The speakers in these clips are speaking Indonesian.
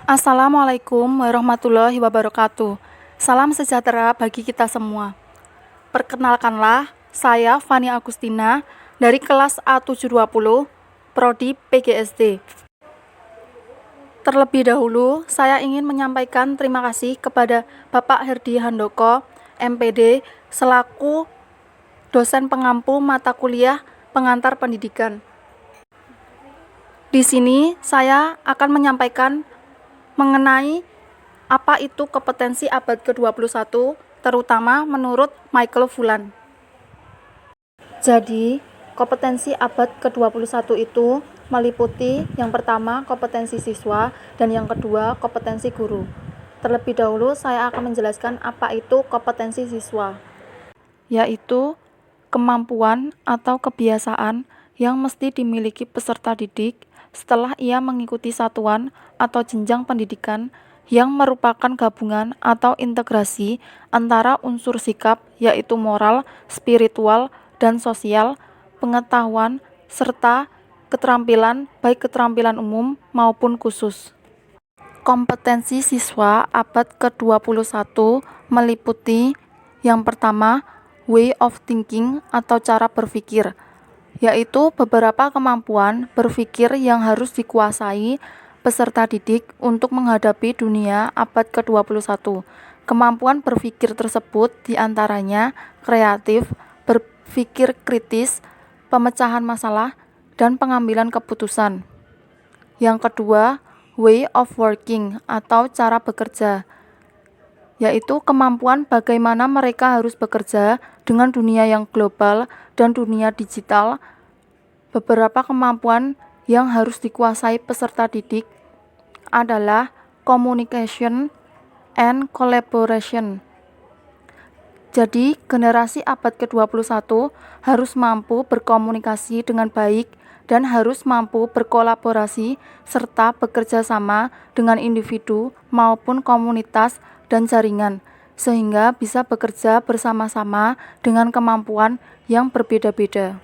Assalamualaikum warahmatullahi wabarakatuh. Salam sejahtera bagi kita semua. Perkenalkanlah, saya Fani Agustina dari kelas A720 Prodi PGSD. Terlebih dahulu, saya ingin menyampaikan terima kasih kepada Bapak Herdi Handoko, MPD, selaku dosen pengampu mata kuliah pengantar pendidikan. Di sini saya akan menyampaikan mengenai apa itu kompetensi abad ke-21, terutama menurut Michael Fullan. Jadi, kompetensi abad ke-21 itu meliputi yang pertama kompetensi siswa dan yang kedua kompetensi guru. Terlebih dahulu saya akan menjelaskan apa itu kompetensi siswa, yaitu kemampuan atau kebiasaan yang mesti dimiliki peserta didik setelah ia mengikuti satuan atau jenjang pendidikan yang merupakan gabungan atau integrasi antara unsur sikap yaitu moral, spiritual, dan sosial, pengetahuan, serta keterampilan baik keterampilan umum maupun khusus. Kompetensi siswa abad ke-21 meliputi yang pertama, way of thinking atau cara berpikir, yaitu beberapa kemampuan berpikir yang harus dikuasai peserta didik untuk menghadapi dunia abad ke-21. Kemampuan berpikir tersebut diantaranya kreatif, berpikir kritis, pemecahan masalah, dan pengambilan keputusan. Yang kedua, way of working atau cara bekerja, yaitu kemampuan bagaimana mereka harus bekerja dengan dunia yang global dan dunia digital. Beberapa kemampuan yang harus dikuasai peserta didik adalah communication and collaboration. Jadi, generasi abad ke-21 harus mampu berkomunikasi dengan baik dan harus mampu berkolaborasi serta bekerja sama dengan individu maupun komunitas dan jaringan, sehingga bisa bekerja bersama-sama dengan kemampuan yang berbeda-beda.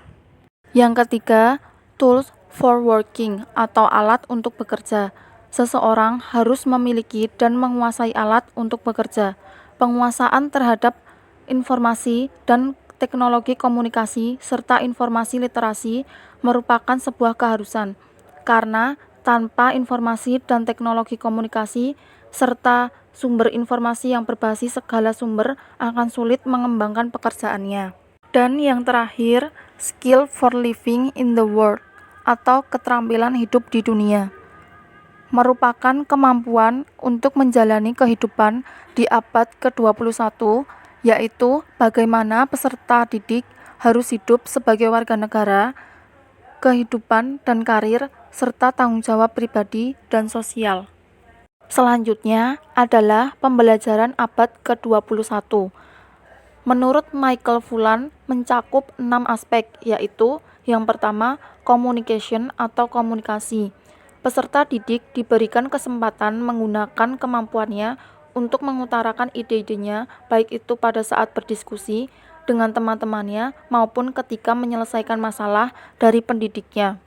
Yang ketiga, tools for working atau alat untuk bekerja. Seseorang harus memiliki dan menguasai alat untuk bekerja. Penguasaan terhadap informasi dan teknologi komunikasi serta informasi literasi merupakan sebuah keharusan, karena tanpa informasi dan teknologi komunikasi serta sumber informasi yang berbasis segala sumber akan sulit mengembangkan pekerjaannya. Dan yang terakhir, skill for living in the world atau keterampilan hidup di dunia, merupakan kemampuan untuk menjalani kehidupan di abad ke-21, yaitu bagaimana peserta didik harus hidup sebagai warga negara, kehidupan dan karir, serta tanggung jawab pribadi dan sosial. Selanjutnya adalah pembelajaran abad ke-21. Menurut Michael Fullan mencakup 6 aspek, yaitu yang pertama, communication atau komunikasi. Peserta didik diberikan kesempatan menggunakan kemampuannya untuk mengutarakan ide-idenya, baik itu pada saat berdiskusi dengan teman-temannya maupun ketika menyelesaikan masalah dari pendidiknya.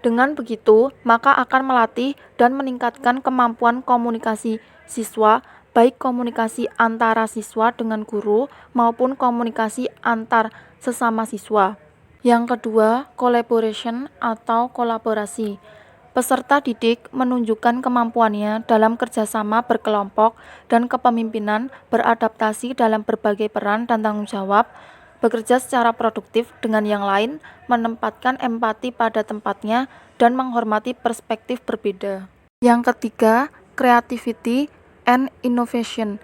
Dengan begitu, maka akan melatih dan meningkatkan kemampuan komunikasi siswa, baik komunikasi antara siswa dengan guru maupun komunikasi antar sesama siswa. Yang kedua, collaboration atau kolaborasi. Peserta didik menunjukkan kemampuannya dalam kerjasama berkelompok dan kepemimpinan, beradaptasi dalam berbagai peran dan tanggung jawab, bekerja secara produktif dengan yang lain, menempatkan empati pada tempatnya, dan menghormati perspektif berbeda. Yang ketiga, creativity and innovation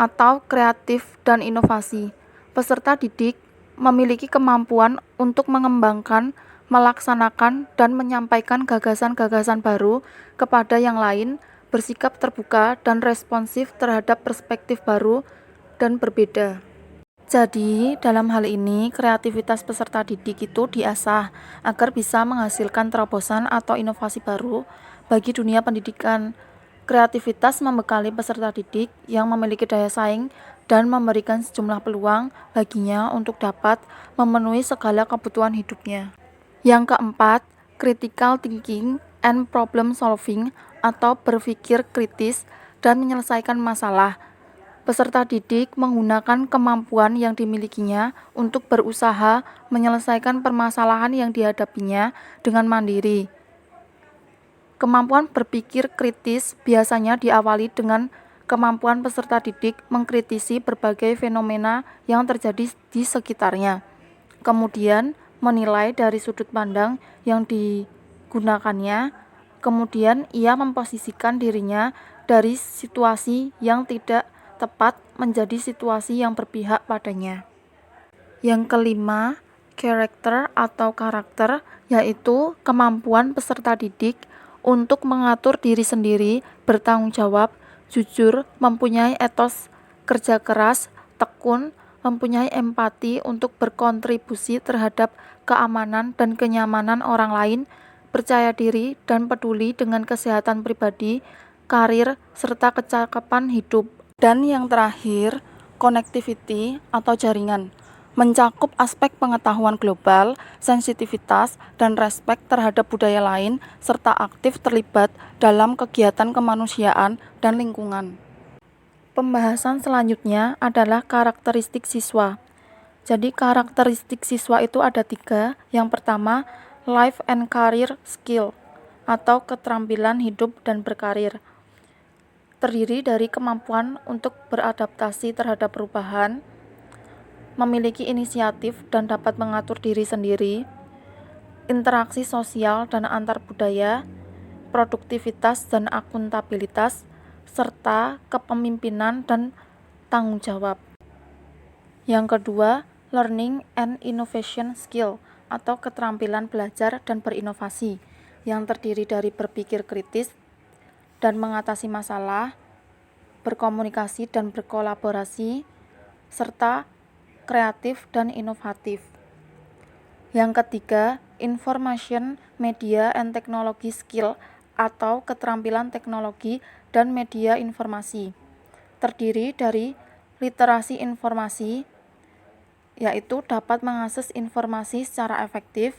atau kreatif dan inovasi. Peserta didik memiliki kemampuan untuk mengembangkan, melaksanakan, dan menyampaikan gagasan-gagasan baru kepada yang lain, bersikap terbuka dan responsif terhadap perspektif baru dan berbeda. Jadi, dalam hal ini, kreativitas peserta didik itu diasah agar bisa menghasilkan terobosan atau inovasi baru bagi dunia pendidikan. Kreativitas membekali peserta didik yang memiliki daya saing dan memberikan sejumlah peluang baginya untuk dapat memenuhi segala kebutuhan hidupnya. Yang keempat, critical thinking and problem solving atau berpikir kritis dan menyelesaikan masalah. Peserta didik menggunakan kemampuan yang dimilikinya untuk berusaha menyelesaikan permasalahan yang dihadapinya dengan mandiri. Kemampuan berpikir kritis biasanya diawali dengan kemampuan peserta didik mengkritisi berbagai fenomena yang terjadi di sekitarnya, kemudian menilai dari sudut pandang yang digunakannya, kemudian ia memposisikan dirinya dari situasi yang tidak tepat menjadi situasi yang berpihak padanya. Yang kelima, karakter, yaitu kemampuan peserta didik untuk mengatur diri sendiri, bertanggung jawab, jujur, mempunyai etos kerja keras, tekun, mempunyai empati untuk berkontribusi terhadap keamanan dan kenyamanan orang lain, percaya diri dan peduli dengan kesehatan pribadi, karir, serta kecakapan hidup. Dan yang terakhir, connectivity atau jaringan, mencakup aspek pengetahuan global, sensitivitas, dan respek terhadap budaya lain, serta aktif terlibat dalam kegiatan kemanusiaan dan lingkungan. Pembahasan selanjutnya adalah karakteristik siswa. Jadi karakteristik siswa itu ada 3. Yang pertama, life and career skill atau keterampilan hidup dan berkarir. Terdiri dari kemampuan untuk beradaptasi terhadap perubahan, memiliki inisiatif dan dapat mengatur diri sendiri, interaksi sosial dan antar budaya, produktivitas dan akuntabilitas, serta kepemimpinan dan tanggung jawab. Yang kedua, learning and innovation skill atau keterampilan belajar dan berinovasi, yang terdiri dari berpikir kritis dan mengatasi masalah, berkomunikasi dan berkolaborasi, serta kreatif dan inovatif. Yang ketiga, information, media and technology skill atau keterampilan teknologi dan media informasi. Terdiri dari literasi informasi, yaitu dapat mengakses informasi secara efektif,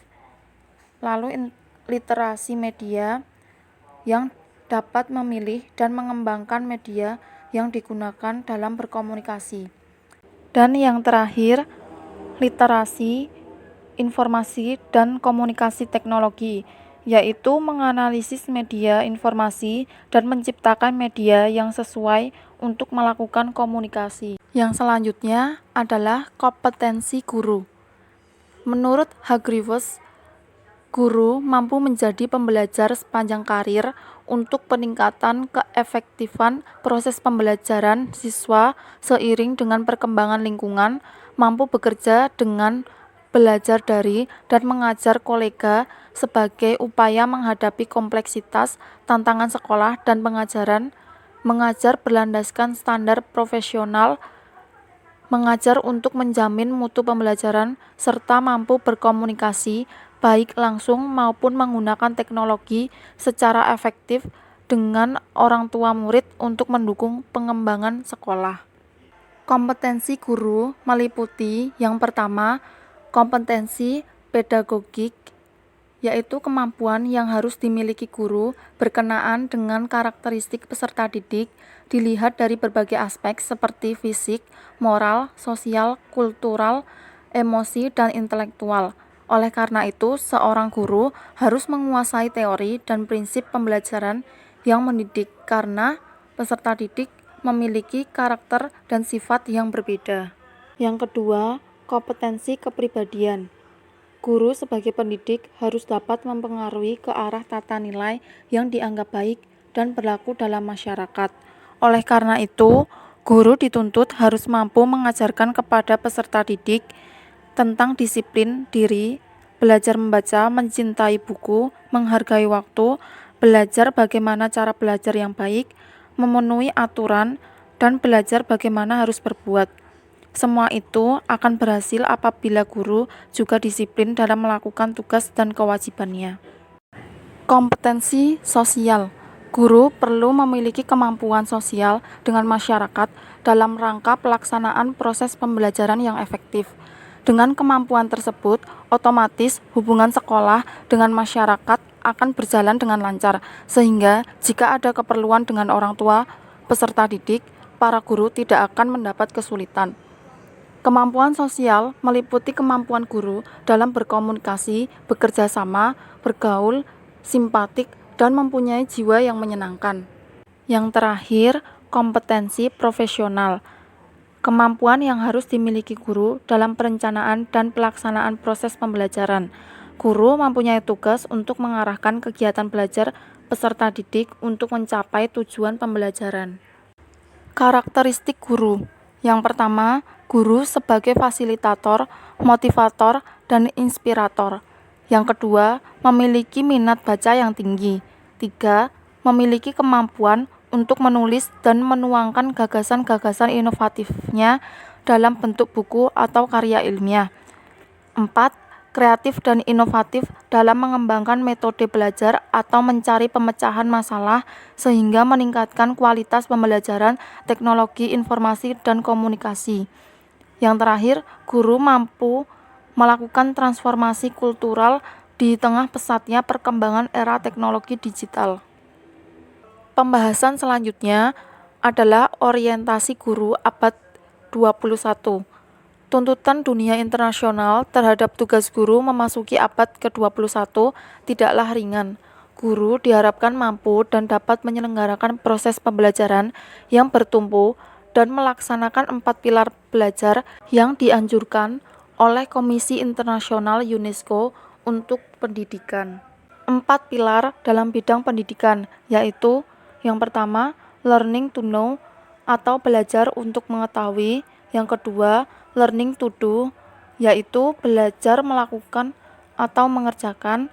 lalu literasi media yang dapat memilih dan mengembangkan media yang digunakan dalam berkomunikasi. Dan yang terakhir, literasi informasi dan komunikasi teknologi, yaitu menganalisis media informasi dan menciptakan media yang sesuai untuk melakukan komunikasi. Yang selanjutnya adalah kompetensi guru. Menurut Hargreaves, guru mampu menjadi pembelajar sepanjang karir untuk peningkatan keefektifan proses pembelajaran siswa seiring dengan perkembangan lingkungan, mampu bekerja dengan belajar dari dan mengajar kolega sebagai upaya menghadapi kompleksitas tantangan sekolah dan pengajaran, mengajar berlandaskan standar profesional, mengajar untuk menjamin mutu pembelajaran, serta mampu berkomunikasi baik langsung maupun menggunakan teknologi secara efektif dengan orang tua murid untuk mendukung pengembangan sekolah. Kompetensi guru meliputi yang pertama, kompetensi pedagogik, yaitu kemampuan yang harus dimiliki guru berkenaan dengan karakteristik peserta didik, dilihat dari berbagai aspek seperti fisik, moral, sosial, kultural, emosi, dan intelektual. Oleh karena itu, seorang guru harus menguasai teori dan prinsip pembelajaran yang mendidik karena peserta didik memiliki karakter dan sifat yang berbeda. Yang kedua, kompetensi kepribadian. Guru sebagai pendidik harus dapat mempengaruhi ke arah tata nilai yang dianggap baik dan berlaku dalam masyarakat. Oleh karena itu, guru dituntut harus mampu mengajarkan kepada peserta didik tentang disiplin diri, belajar membaca, mencintai buku, menghargai waktu, belajar bagaimana cara belajar yang baik, memenuhi aturan, dan belajar bagaimana harus berbuat. Semua itu akan berhasil apabila guru juga disiplin dalam melakukan tugas dan kewajibannya. Kompetensi sosial. Guru perlu memiliki kemampuan sosial dengan masyarakat dalam rangka pelaksanaan proses pembelajaran yang efektif. Dengan kemampuan tersebut, otomatis hubungan sekolah dengan masyarakat akan berjalan dengan lancar, sehingga jika ada keperluan dengan orang tua peserta didik, para guru tidak akan mendapat kesulitan. Kemampuan sosial meliputi kemampuan guru dalam berkomunikasi, bekerja sama, bergaul, simpatik, dan mempunyai jiwa yang menyenangkan. Yang terakhir, kompetensi profesional. Kemampuan yang harus dimiliki guru dalam perencanaan dan pelaksanaan proses pembelajaran. Guru mempunyai tugas untuk mengarahkan kegiatan belajar peserta didik untuk mencapai tujuan pembelajaran. Karakteristik guru. Yang pertama, guru sebagai fasilitator, motivator, dan inspirator. Yang kedua, memiliki minat baca yang tinggi. 3. Memiliki kemampuan untuk menulis dan menuangkan gagasan-gagasan inovatifnya dalam bentuk buku atau karya ilmiah. 4. Kreatif dan inovatif dalam mengembangkan metode belajar atau mencari pemecahan masalah sehingga meningkatkan kualitas pembelajaran teknologi informasi dan komunikasi. Yang terakhir, guru mampu melakukan transformasi kultural di tengah pesatnya perkembangan era teknologi digital. Pembahasan selanjutnya adalah orientasi guru abad 21. Tuntutan dunia internasional terhadap tugas guru memasuki abad ke-21 tidaklah ringan. Guru diharapkan mampu dan dapat menyelenggarakan proses pembelajaran yang bertumpu dan melaksanakan 4 pilar belajar yang dianjurkan oleh Komisi Internasional UNESCO untuk pendidikan. 4 pilar dalam bidang pendidikan, yaitu yang pertama, learning to know atau belajar untuk mengetahui. Yang kedua, learning to do, yaitu belajar melakukan atau mengerjakan.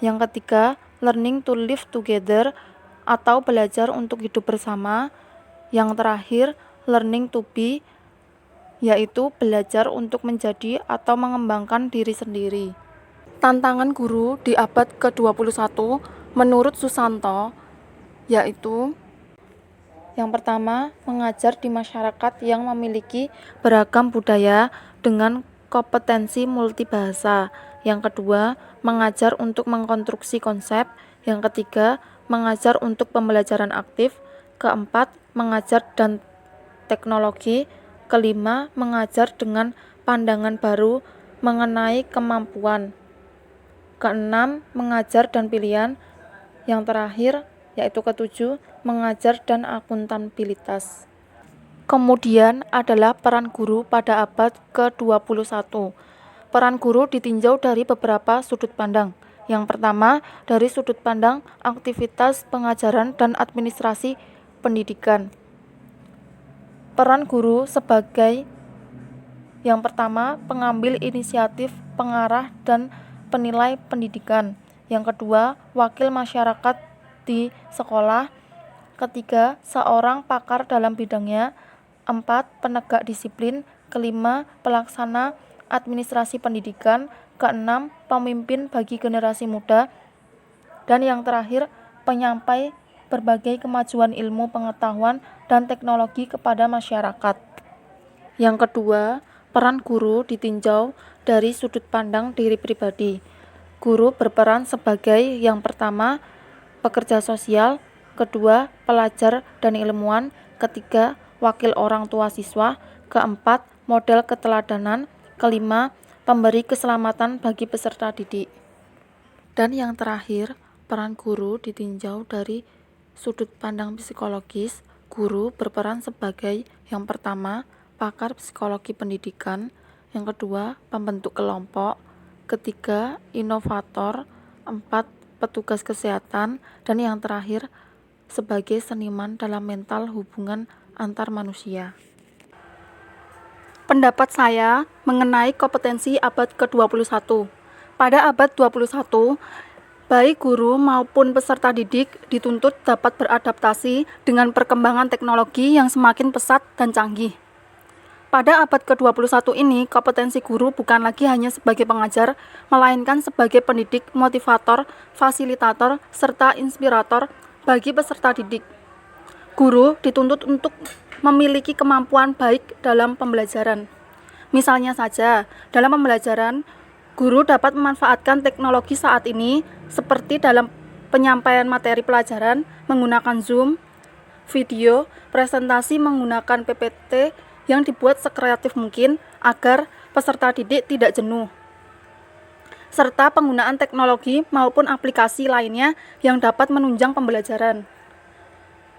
Yang ketiga, learning to live together atau belajar untuk hidup bersama. Yang terakhir, learning to be, yaitu belajar untuk menjadi atau mengembangkan diri sendiri. Tantangan guru di abad ke-21 menurut Susanto yaitu yang pertama, mengajar di masyarakat yang memiliki beragam budaya dengan kompetensi multibahasa. Yang kedua, mengajar untuk mengkonstruksi konsep. Yang ketiga, mengajar untuk pembelajaran aktif. Keempat, mengajar dan teknologi. Kelima, mengajar dengan pandangan baru mengenai kemampuan. Keenam, mengajar dan pilihan. Yang terakhir, yaitu ketujuh, mengajar dan akuntabilitas. Kemudian adalah peran guru pada abad ke-21. Peran guru ditinjau dari beberapa sudut pandang. Yang pertama, dari sudut pandang aktivitas pengajaran dan administrasi pendidikan. Peran guru sebagai yang pertama, pengambil inisiatif, pengarah, dan penilai pendidikan. Yang kedua, wakil masyarakat di sekolah. Ketiga, seorang pakar dalam bidangnya. 4. Penegak disiplin. Kelima, pelaksana administrasi pendidikan. Keenam, pemimpin bagi generasi muda. Dan yang terakhir, penyampai berbagai kemajuan ilmu pengetahuan dan teknologi kepada masyarakat. Yang kedua, peran guru ditinjau dari sudut pandang diri pribadi. Guru berperan sebagai yang pertama, pekerja sosial. Kedua, pelajar dan ilmuwan. Ketiga, wakil orang tua siswa. Keempat, model keteladanan. Kelima, pemberi keselamatan bagi peserta didik. Dan yang terakhir, peran guru ditinjau dari sudut pandang psikologis. Guru berperan sebagai yang pertama, pakar psikologi pendidikan. Yang kedua, pembentuk kelompok. Ketiga, inovator. 4, petugas kesehatan. Dan yang terakhir, sebagai seniman dalam mental hubungan antar manusia. Pendapat saya mengenai kompetensi abad ke-21. Pada abad 21, baik guru maupun peserta didik dituntut dapat beradaptasi dengan perkembangan teknologi yang semakin pesat dan canggih. Pada abad ke-21 ini, kompetensi guru bukan lagi hanya sebagai pengajar, melainkan sebagai pendidik, motivator, fasilitator, serta inspirator bagi peserta didik. Guru dituntut untuk memiliki kemampuan baik dalam pembelajaran. Misalnya saja, dalam pembelajaran, Guru dapat memanfaatkan teknologi saat ini seperti dalam penyampaian materi pelajaran menggunakan Zoom, video, presentasi menggunakan PPT yang dibuat sekreatif mungkin agar peserta didik tidak jenuh, serta penggunaan teknologi maupun aplikasi lainnya yang dapat menunjang pembelajaran.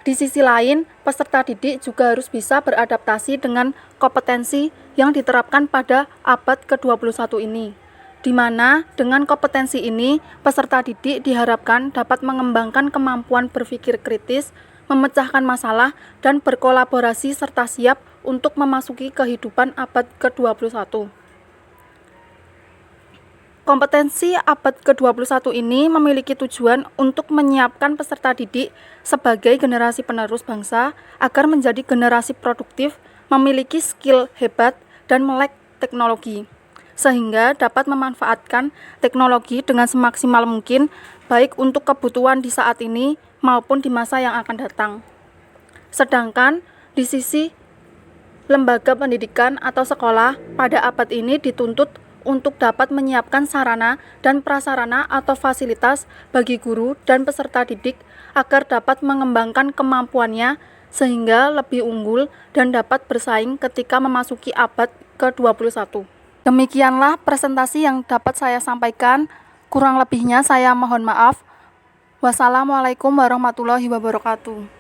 Di sisi lain, peserta didik juga harus bisa beradaptasi dengan kompetensi yang diterapkan pada abad ke-21 ini, di mana dengan kompetensi ini, peserta didik diharapkan dapat mengembangkan kemampuan berpikir kritis, memecahkan masalah, dan berkolaborasi serta siap untuk memasuki kehidupan abad ke-21. Kompetensi abad ke-21 ini memiliki tujuan untuk menyiapkan peserta didik sebagai generasi penerus bangsa agar menjadi generasi produktif, memiliki skill hebat, dan melek teknologi, sehingga dapat memanfaatkan teknologi dengan semaksimal mungkin baik untuk kebutuhan di saat ini maupun di masa yang akan datang. Sedangkan di sisi lembaga pendidikan atau sekolah pada abad ini dituntut untuk dapat menyiapkan sarana dan prasarana atau fasilitas bagi guru dan peserta didik agar dapat mengembangkan kemampuannya sehingga lebih unggul dan dapat bersaing ketika memasuki abad ke-21. Demikianlah presentasi yang dapat saya sampaikan. Kurang lebihnya saya mohon maaf. Wassalamualaikum warahmatullahi wabarakatuh.